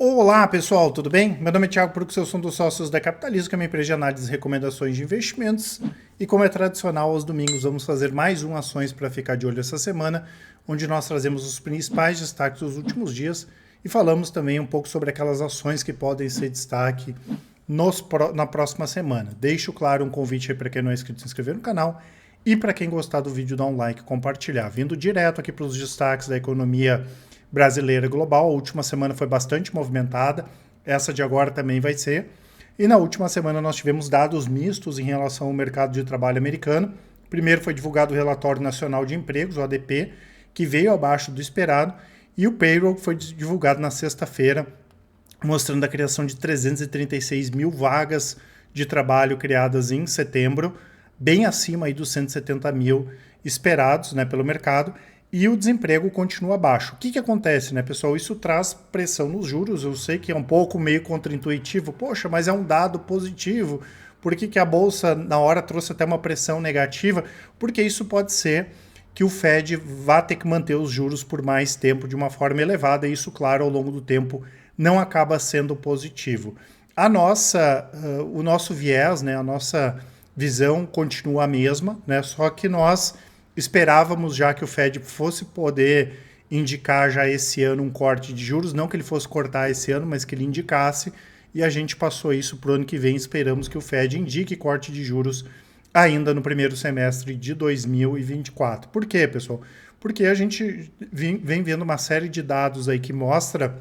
Olá pessoal, tudo bem? Meu nome é Thiago Prux, eu sou um dos sócios da Capitalismo, que é uma empresa de análise e recomendações de investimentos. E como é tradicional, aos domingos vamos fazer mais um Ações para ficar de olho essa semana, onde nós trazemos os principais destaques dos últimos dias e falamos também um pouco sobre aquelas ações que podem ser destaque na próxima semana. Deixo claro um convite aí para quem não é inscrito se inscrever no canal e para quem gostar do vídeo dar um like e compartilhar. Vindo direto aqui para os destaques da economia brasileira e global, a última semana foi bastante movimentada, essa de agora também vai ser. E na última semana nós tivemos dados mistos em relação ao mercado de trabalho americano. Primeiro foi divulgado o Relatório Nacional de Empregos, o ADP, que veio abaixo do esperado, e o payroll foi divulgado na sexta-feira, mostrando a criação de 336 mil vagas de trabalho criadas em setembro, bem acima aí dos 170 mil esperados, né, pelo mercado. E o desemprego continua baixo. O que acontece, né, pessoal? Isso traz pressão nos juros. Eu sei que é um pouco meio contraintuitivo. Poxa, mas é um dado positivo. Por que a Bolsa, na hora, trouxe até uma pressão negativa? Porque isso pode ser que o Fed vá ter que manter os juros por mais tempo de uma forma elevada. E isso, claro, ao longo do tempo não acaba sendo positivo. O nosso viés, né, a nossa visão continua a mesma, né, só que nós esperávamos já que o Fed fosse poder indicar já esse ano um corte de juros, não que ele fosse cortar esse ano, mas que ele indicasse, e a gente passou isso para o ano que vem. Esperamos que o Fed indique corte de juros ainda no primeiro semestre de 2024. Por quê, pessoal? Porque a gente vem vendo uma série de dados aí que mostra,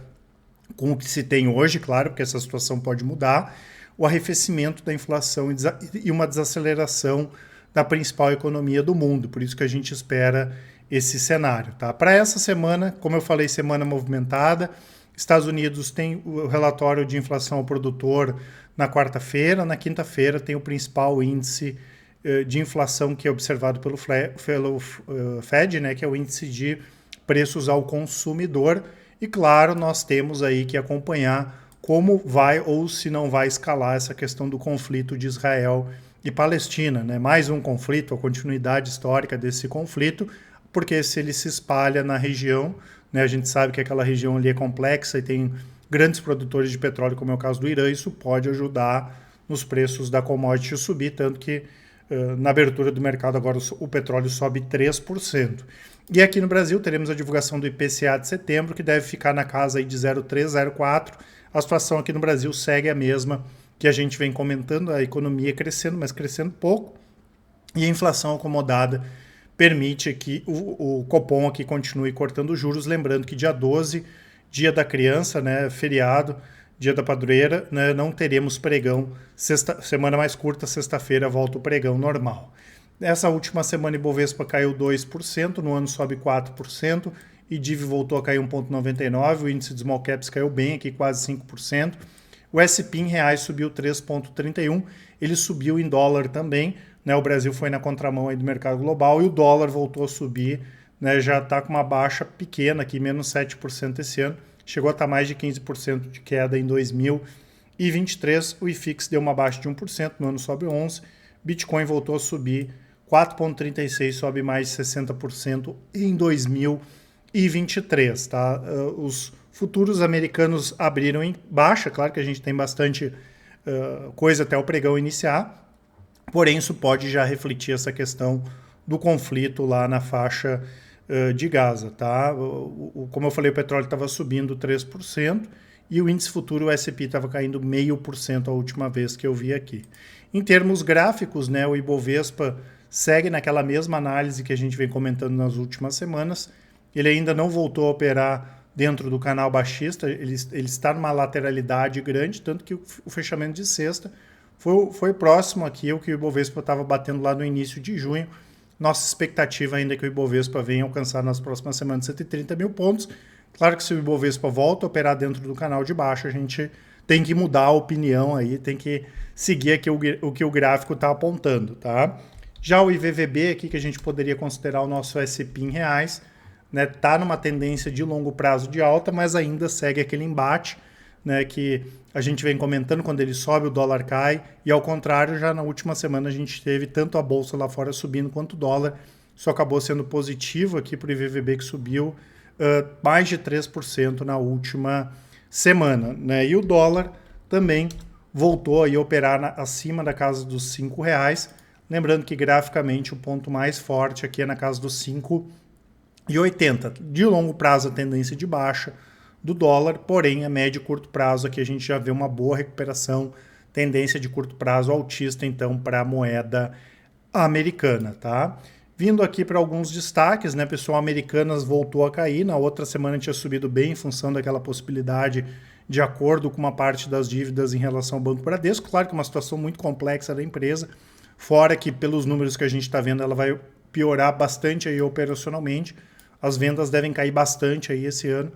com o que se tem hoje, claro, porque essa situação pode mudar, o arrefecimento da inflação e uma desaceleração da principal economia do mundo. Por isso que a gente espera esse cenário. Tá? Para essa semana, como eu falei, semana movimentada, Estados Unidos tem o relatório de inflação ao produtor na quarta-feira, na quinta-feira tem o principal índice de inflação que é observado pelo Fed, né, que é o índice de preços ao consumidor. E claro, nós temos aí que acompanhar como vai ou se não vai escalar essa questão do conflito de Israel e Palestina, né? Mais um conflito, a continuidade histórica desse conflito, porque se ele se espalha na região, né, a gente sabe que aquela região ali é complexa e tem grandes produtores de petróleo, como é o caso do Irã, isso pode ajudar nos preços da commodity subir, tanto que na abertura do mercado agora o petróleo sobe 3%. E aqui no Brasil teremos a divulgação do IPCA de setembro, que deve ficar na casa aí de 0,3, 0,4. A situação aqui no Brasil segue a mesma que a gente vem comentando, a economia crescendo, mas crescendo pouco, e a inflação acomodada permite que o Copom aqui continue cortando juros. Lembrando que dia 12, dia da criança, né, feriado, dia da padroeira, né, não teremos pregão. Semana mais curta, sexta-feira, volta o pregão normal. Essa última semana, Ibovespa caiu 2%, no ano sobe 4%, e DIV voltou a cair 1,99%, o índice de small caps caiu bem aqui, quase 5%. O S&P em reais subiu 3,31%, ele subiu em dólar também, né? O Brasil foi na contramão aí do mercado global e o dólar voltou a subir, né? Já está com uma baixa pequena aqui, menos 7% esse ano, chegou a estar mais de 15% de queda em 2023, o IFIX deu uma baixa de 1%, no ano sobe 11%, Bitcoin voltou a subir 4,36%, sobe mais de 60% em 2023, tá? Os futuros americanos abriram em baixa, claro que a gente tem bastante coisa até o pregão iniciar, porém isso pode já refletir essa questão do conflito lá na faixa de Gaza. Tá? Como eu falei, o petróleo estava subindo 3% e o índice futuro, o S&P, estava caindo 0,5% a última vez que eu vi aqui. Em termos gráficos, né, o Ibovespa segue naquela mesma análise que a gente vem comentando nas últimas semanas. Ele ainda não voltou a operar dentro do canal baixista, ele está numa lateralidade grande, tanto que o fechamento de sexta foi próximo aqui ao que o Ibovespa estava batendo lá no início de junho. Nossa expectativa ainda é que o Ibovespa venha alcançar nas próximas semanas 130 mil pontos. Claro que se o Ibovespa volta a operar dentro do canal de baixo, a gente tem que mudar a opinião aí, tem que seguir aqui o que o gráfico está apontando, tá? Já o IVVB aqui, que a gente poderia considerar o nosso S&P em reais, né, tá numa tendência de longo prazo de alta, mas ainda segue aquele embate, né, que a gente vem comentando, quando ele sobe o dólar cai, e ao contrário, já na última semana a gente teve tanto a bolsa lá fora subindo quanto o dólar, só acabou sendo positivo aqui para o IVVB, que subiu mais de 3% na última semana, né? E o dólar também voltou aí a operar acima da casa dos R$ 5. Lembrando que graficamente o ponto mais forte aqui é na casa dos 5,80. De longo prazo a tendência de baixa do dólar, porém a médio e curto prazo aqui a gente já vê uma boa recuperação, tendência de curto prazo altista então para a moeda americana, tá? Vindo aqui para alguns destaques, né, pessoal, Americanas voltou a cair, na outra semana tinha subido bem em função daquela possibilidade de acordo com uma parte das dívidas em relação ao Banco Bradesco. Claro que é uma situação muito complexa da empresa, fora que pelos números que a gente está vendo ela vai piorar bastante aí operacionalmente, as vendas devem cair bastante aí esse ano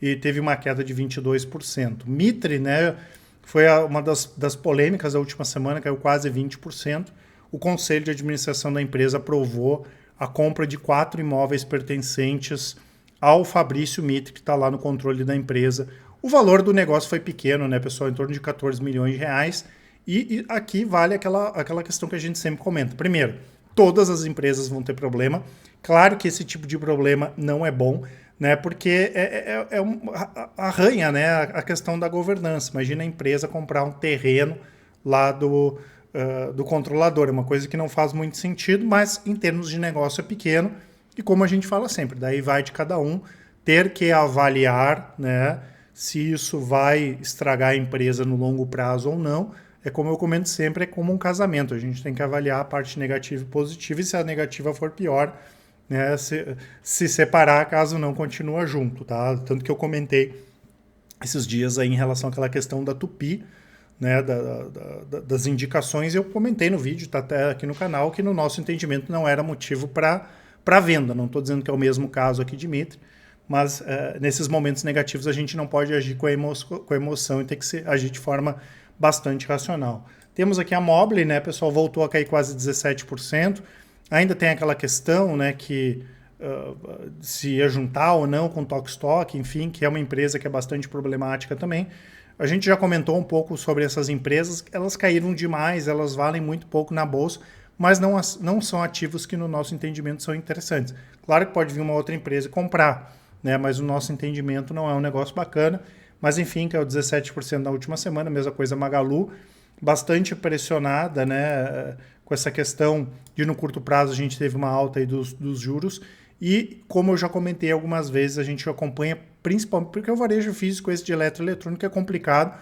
e teve uma queda de 22%. Mitre, né, foi uma das polêmicas da última semana, caiu quase 20%. O Conselho de Administração da empresa aprovou a compra de 4 imóveis pertencentes ao Fabrício Mitre, que está lá no controle da empresa. O valor do negócio foi pequeno, né, pessoal? Em torno de 14 milhões de reais. E aqui vale aquela questão que a gente sempre comenta. Primeiro, todas as empresas vão ter problema. Claro que esse tipo de problema não é bom, né, porque arranha, né, a questão da governança. Imagina a empresa comprar um terreno lá do controlador. É uma coisa que não faz muito sentido, mas em termos de negócio é pequeno. E como a gente fala sempre, daí vai de cada um ter que avaliar, né, se isso vai estragar a empresa no longo prazo ou não. É como eu comento sempre, é como um casamento. A gente tem que avaliar a parte negativa e positiva, e se a negativa for pior, né, se separar caso não continua junto, tá? Tanto que eu comentei esses dias aí em relação àquela questão da Tupi, né, das indicações, eu comentei no vídeo, está até aqui no canal, que no nosso entendimento não era motivo para venda. Não estou dizendo que é o mesmo caso aqui de Mitre, mas nesses momentos negativos a gente não pode agir com a emoção e tem que agir de forma bastante racional. Temos aqui a Mobile, né, pessoal, voltou a cair quase 17%. Ainda tem aquela questão, né, que se ia juntar ou não com o Tokstok, enfim, que é uma empresa que é bastante problemática também. A gente já comentou um pouco sobre essas empresas, elas caíram demais, elas valem muito pouco na bolsa, mas não são ativos que no nosso entendimento são interessantes. Claro que pode vir uma outra empresa e comprar, né, mas o nosso entendimento não é um negócio bacana. Mas enfim, que é o 17% na última semana, mesma coisa Magalu, bastante pressionada, né, com essa questão de no curto prazo a gente teve uma alta aí dos juros. E como eu já comentei algumas vezes, a gente acompanha, principalmente porque o varejo físico, esse de eletroeletrônico, é complicado.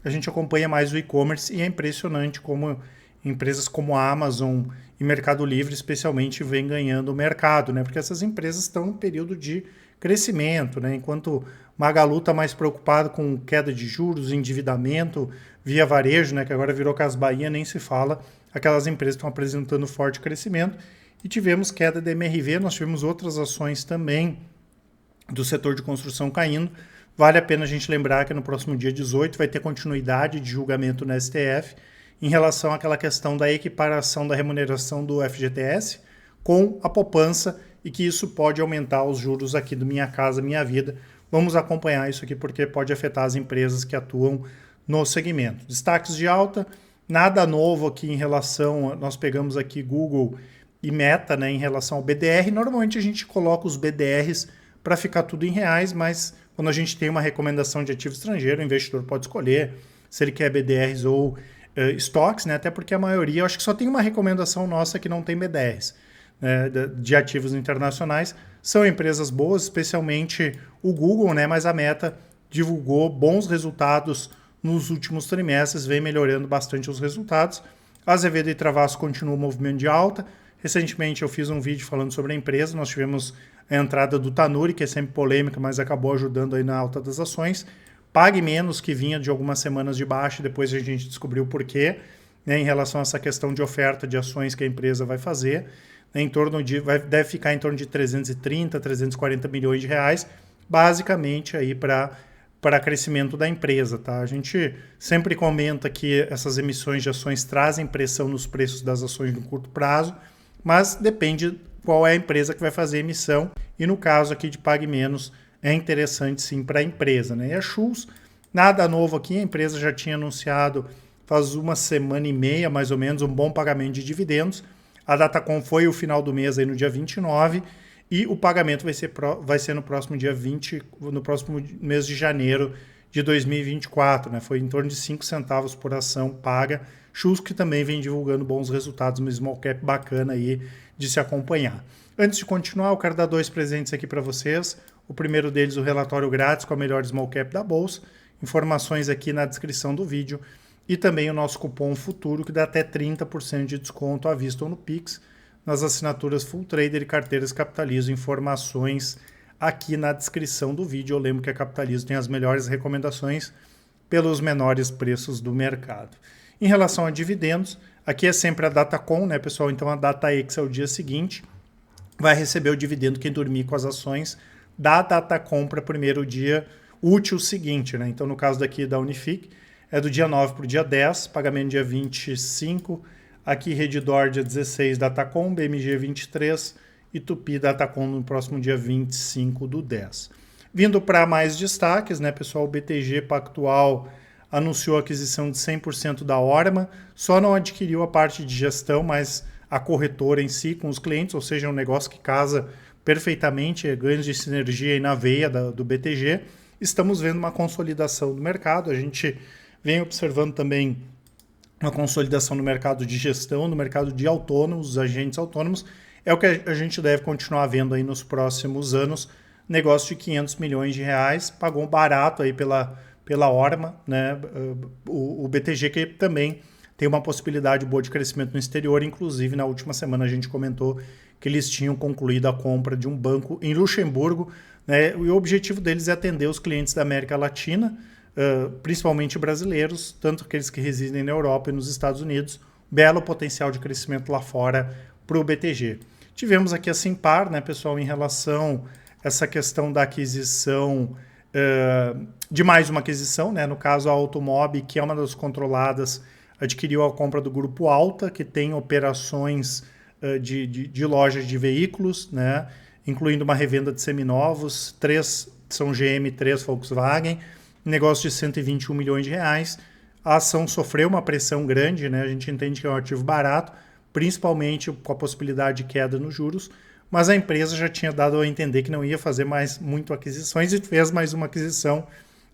A gente acompanha mais o e-commerce e é impressionante como empresas como a Amazon e Mercado Livre, especialmente, vêm ganhando o mercado, né? Porque essas empresas estão em período de crescimento, né? Enquanto Magalu está mais preocupado com queda de juros, endividamento, via varejo, né? Que agora virou Casas Bahia, nem se fala. Aquelas empresas estão apresentando forte crescimento. E tivemos queda da MRV, nós tivemos outras ações também do setor de construção caindo. Vale a pena a gente lembrar que no próximo dia 18 vai ter continuidade de julgamento no STF em relação àquela questão da equiparação da remuneração do FGTS com a poupança e que isso pode aumentar os juros aqui do Minha Casa Minha Vida. Vamos acompanhar isso aqui porque pode afetar as empresas que atuam no segmento. Destaques de alta, nada novo aqui em relação, nós pegamos aqui Google e Meta, né, em relação ao BDR. Normalmente a gente coloca os BDRs para ficar tudo em reais, mas quando a gente tem uma recomendação de ativo estrangeiro, o investidor pode escolher se ele quer BDRs ou estoques, né, até porque a maioria, eu acho que só tem uma recomendação nossa que não tem BDRs, né, de ativos internacionais. São empresas boas, especialmente o Google, né, mas a Meta divulgou bons resultados nos últimos trimestres, vem melhorando bastante os resultados. A Azevedo e Travassos continua o movimento de alta. Recentemente eu fiz um vídeo falando sobre a empresa, nós tivemos a entrada do Tanuri, que é sempre polêmica, mas acabou ajudando aí na alta das ações. Pague Menos, que vinha de algumas semanas de baixa, depois a gente descobriu o porquê, né, em relação a essa questão de oferta de ações que a empresa vai fazer, né, deve ficar em torno de 330, 340 milhões de reais, basicamente aí para crescimento da empresa, tá? A gente sempre comenta que essas emissões de ações trazem pressão nos preços das ações no curto prazo, mas depende qual é a empresa que vai fazer a emissão, e no caso aqui de Pague Menos, é interessante sim para a empresa, né? E a Schultz, nada novo aqui, a empresa já tinha anunciado faz uma semana e meia, mais ou menos, um bom pagamento de dividendos. A Datacom foi o final do mês, aí no dia 29, e o pagamento vai ser no próximo dia 20, no próximo mês de janeiro de 2024, né? Foi em torno de 5 centavos por ação paga. Chus que também vem divulgando bons resultados, uma small cap bacana aí de se acompanhar. Antes de continuar, eu quero dar 2 presentes aqui para vocês. O primeiro deles, o relatório grátis com a melhor small cap da bolsa. Informações aqui na descrição do vídeo. E também o nosso cupom FUTURO, que dá até 30% de desconto à vista ou no Pix, nas assinaturas Full Trader e carteiras Capitalizo. Informações aqui na descrição do vídeo. Eu lembro que a Capitalizo tem as melhores recomendações pelos menores preços do mercado. Em relação a dividendos, aqui é sempre a Datacom, né, pessoal? Então a DataX é o dia seguinte. Vai receber o dividendo quem dormir com as ações da Datacom para primeiro dia útil seguinte, né? Então, no caso daqui da Unifique, é do dia 9 para o dia 10, pagamento dia 25, aqui Redditor dia 16, Datacom, BMG 23 e Tupi Datacom no próximo dia 25 do 10. Vindo para mais destaques, né, pessoal? O BTG Pactual anunciou a aquisição de 100% da Orma, só não adquiriu a parte de gestão, mas a corretora em si com os clientes, ou seja, um negócio que casa perfeitamente, ganhos de sinergia aí na veia do BTG. Estamos vendo uma consolidação do mercado, a gente vem observando também uma consolidação no mercado de gestão, no mercado de autônomos, os agentes autônomos, é o que a gente deve continuar vendo aí nos próximos anos. Negócio de 500 milhões de reais, pagou barato aí pela Orma, né? O BTG que também tem uma possibilidade boa de crescimento no exterior, inclusive na última semana a gente comentou que eles tinham concluído a compra de um banco em Luxemburgo, né? E o objetivo deles é atender os clientes da América Latina, principalmente brasileiros, tanto aqueles que residem na Europa e nos Estados Unidos. Belo potencial de crescimento lá fora para o BTG. Tivemos aqui a Simpar, né, pessoal, em relação a essa questão da aquisição, de mais uma aquisição, né, no caso a Automob, que é uma das controladas, adquiriu a compra do Grupo Alta, que tem operações de lojas de veículos, né, incluindo uma revenda de seminovos, 3 são GM, 3 Volkswagen, negócio de 121 milhões de reais. A ação sofreu uma pressão grande, né, a gente entende que é um ativo barato, principalmente com a possibilidade de queda nos juros, mas a empresa já tinha dado a entender que não ia fazer mais muito aquisições e fez mais uma aquisição.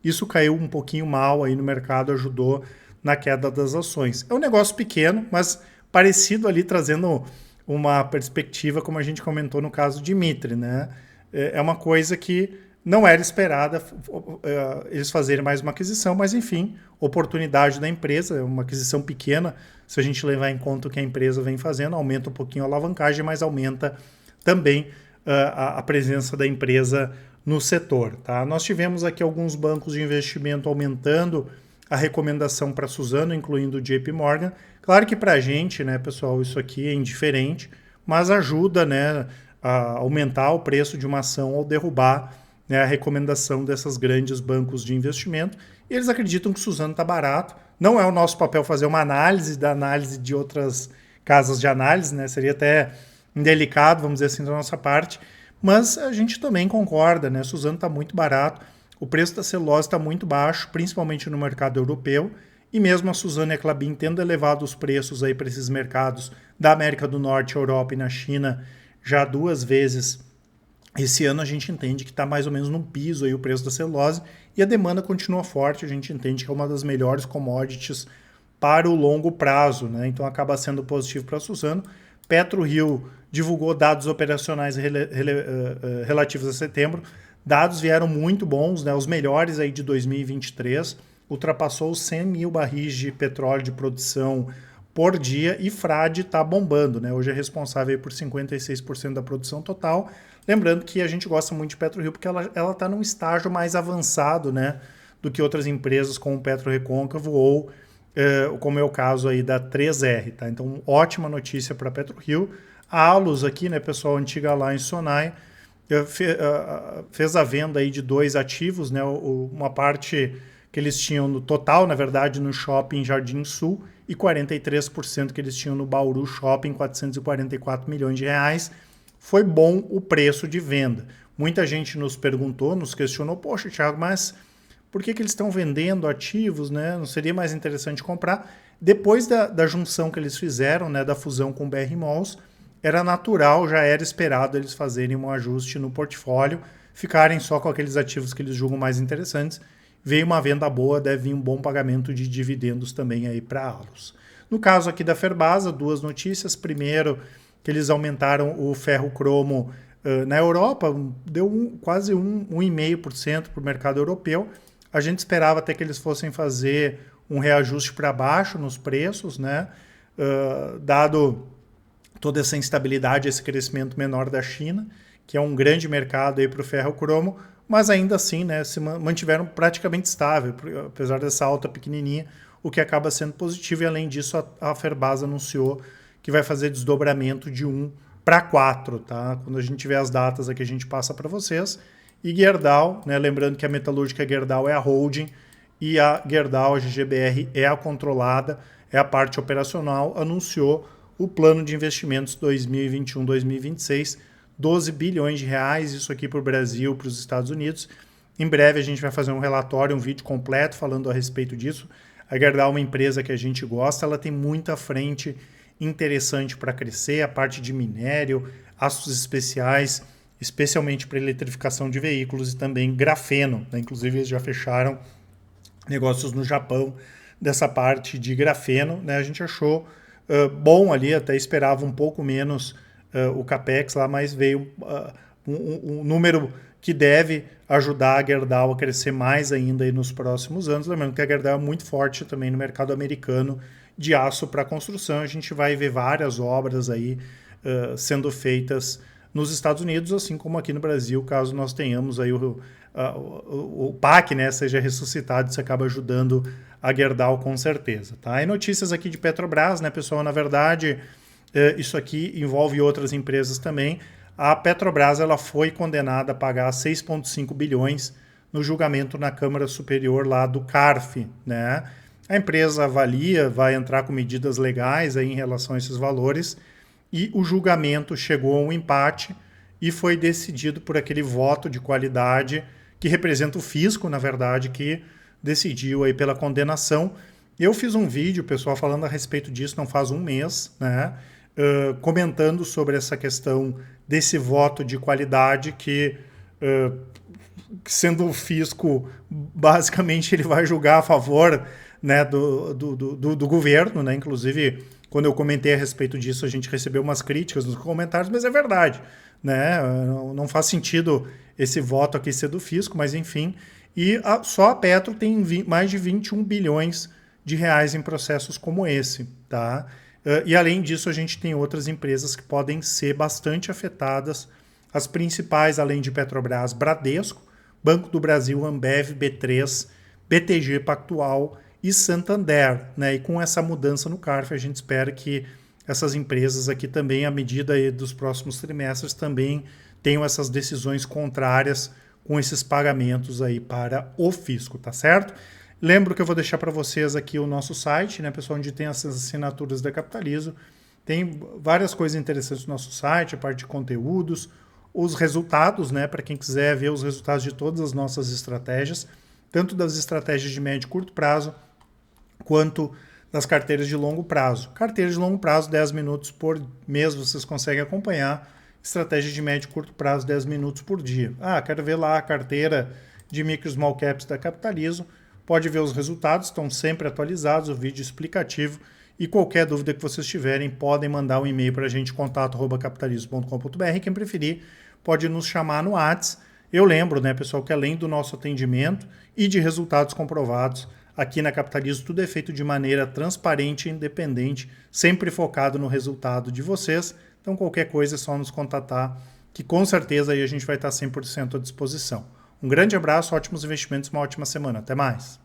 Isso caiu um pouquinho mal aí no mercado, ajudou na queda das ações. É um negócio pequeno, mas parecido ali, trazendo uma perspectiva, como a gente comentou no caso de Mitre, né? É uma coisa que não era esperada eles fazerem mais uma aquisição, mas enfim, oportunidade da empresa, é uma aquisição pequena, se a gente levar em conta o que a empresa vem fazendo, aumenta um pouquinho a alavancagem, mas aumenta também a presença da empresa no setor. Tá? Nós tivemos aqui alguns bancos de investimento aumentando a recomendação para Suzano, incluindo o JP Morgan. Claro que para a gente, né, pessoal, isso aqui é indiferente, mas ajuda, né, a aumentar o preço de uma ação ou derrubar, né, a recomendação desses grandes bancos de investimento. E eles acreditam que Suzano está barato. Não é o nosso papel fazer uma análise da análise de outras casas de análise, né? Seria até indelicado, vamos dizer assim, da nossa parte. Mas a gente também concorda, né? Suzano está muito barato. O preço da celulose está muito baixo, principalmente no mercado europeu. E mesmo a Suzano e a Klabin tendo elevado os preços aí para esses mercados da América do Norte, Europa e na China já 2 vezes esse ano, a gente entende que está mais ou menos no piso aí o preço da celulose e a demanda continua forte. A gente entende que é uma das melhores commodities para o longo prazo, né? Então acaba sendo positivo para a Suzano. PetroRio divulgou dados operacionais relativos a setembro. Dados vieram muito bons, né? Os melhores aí de 2023. Ultrapassou os 100 mil barris de petróleo de produção por dia e Frade está bombando, né? Hoje é responsável por 56% da produção total. Lembrando que a gente gosta muito de PetroRio porque ela está num estágio mais avançado, né, do que outras empresas como o PetroRecôncavo ou como é o caso aí da 3R, tá? Então, ótima notícia para PetroRio. A Alus aqui, né, pessoal, antiga lá em Sonai, fez a venda aí de 2 ativos, né, uma parte que eles tinham no total, na verdade, no Shopping Jardim Sul e 43% que eles tinham no Bauru Shopping, 444 milhões de reais. Foi bom o preço de venda. Muita gente nos perguntou, nos questionou, poxa, Thiago, mas por que eles estão vendendo ativos, né? Não seria mais interessante comprar? Depois da junção que eles fizeram, né, da fusão com o BR Malls, era natural, já era esperado eles fazerem um ajuste no portfólio, ficarem só com aqueles ativos que eles julgam mais interessantes. veio uma venda boa, deve vir um bom pagamento de dividendos também aí para a Allos. No caso aqui da Ferbasa, duas notícias. Primeiro, que eles aumentaram o ferro-cromo na Europa, deu quase 1,5% para o mercado europeu. A gente esperava até que eles fossem fazer um reajuste para baixo nos preços, né? Dado toda essa instabilidade, esse crescimento menor da China, que é um grande mercado para o ferro-cromo, mas ainda assim, né, se mantiveram praticamente estável, apesar dessa alta pequenininha, o que acaba sendo positivo. E além disso, a Ferbasa anunciou que vai fazer desdobramento de 1 para 4, tá? Quando a gente tiver as datas aqui, a gente passa para vocês. E Gerdau, né, lembrando que a metalúrgica Gerdau é a holding e a Gerdau, a GGBR, é a controlada, é a parte operacional, anunciou o plano de investimentos 2021-2026, 12 bilhões de reais, isso aqui para o Brasil, para os Estados Unidos. Em breve a gente vai fazer um relatório, um vídeo completo falando a respeito disso. A Gerdau é uma empresa que a gente gosta, ela tem muita frente interessante para crescer, a parte de minério, aços especiais, especialmente para eletrificação de veículos, e também grafeno, né? Inclusive eles já fecharam negócios no Japão dessa parte de grafeno, né? A gente achou bom ali, até esperava um pouco menos o Capex lá, mas veio um número que deve ajudar a Gerdau a crescer mais ainda aí nos próximos anos. Lembrando que a Gerdau é muito forte também no mercado americano de aço para construção. A gente vai ver várias obras aí sendo feitas nos Estados Unidos, assim como aqui no Brasil, caso nós tenhamos aí o PAC, né, seja ressuscitado, isso acaba ajudando a Gerdau com certeza. Tá? E notícias aqui de Petrobras, né, pessoal? Na verdade, isso aqui envolve outras empresas também. A Petrobras ela foi condenada a pagar 6,5 bilhões no julgamento na Câmara Superior lá do CARF, né? A empresa avalia, vai entrar com medidas legais aí em relação a esses valores, e o julgamento chegou a um empate e foi decidido por aquele voto de qualidade que representa o fisco, na verdade, que decidiu aí pela condenação. Eu fiz um vídeo, pessoal, falando a respeito disso não faz um mês, né? Comentando sobre essa questão desse voto de qualidade que, sendo o fisco, basicamente ele vai julgar a favor, né, do governo, né? Inclusive, quando eu comentei a respeito disso, a gente recebeu umas críticas nos comentários, mas é verdade, né? Não faz sentido esse voto aqui ser do fisco, mas enfim. E só a Petro tem mais de 21 bilhões de reais em processos como esse, tá? E além disso, a gente tem outras empresas que podem ser bastante afetadas. As principais, além de Petrobras, Bradesco, Banco do Brasil, Ambev, B3, BTG Pactual e Santander, né? E com essa mudança no CARF, a gente espera que essas empresas aqui também, à medida aí dos próximos trimestres, também tenham essas decisões contrárias com esses pagamentos aí para o fisco, tá certo? Lembro que eu vou deixar para vocês aqui o nosso site, né, pessoal, onde tem essas assinaturas da Capitalizo. Tem várias coisas interessantes no nosso site, a parte de conteúdos, os resultados, né, para quem quiser ver os resultados de todas as nossas estratégias, tanto das estratégias de médio e curto prazo, quanto das carteiras de longo prazo. Carteiras de longo prazo, 10 minutos por mês, vocês conseguem acompanhar. Estratégia de médio e curto prazo, 10 minutos por dia. Quero ver lá a carteira de micro e small caps da Capitalizo. Pode ver os resultados, estão sempre atualizados, o vídeo explicativo. E qualquer dúvida que vocês tiverem, podem mandar um e-mail para a gente, contato@capitalizo.com.br. Quem preferir, pode nos chamar no WhatsApp. Eu lembro, né, pessoal, que além do nosso atendimento e de resultados comprovados, aqui na Capitalizo tudo é feito de maneira transparente e independente, sempre focado no resultado de vocês. Então qualquer coisa é só nos contatar, que com certeza aí a gente vai estar 100% à disposição. Um grande abraço, ótimos investimentos, uma ótima semana. Até mais!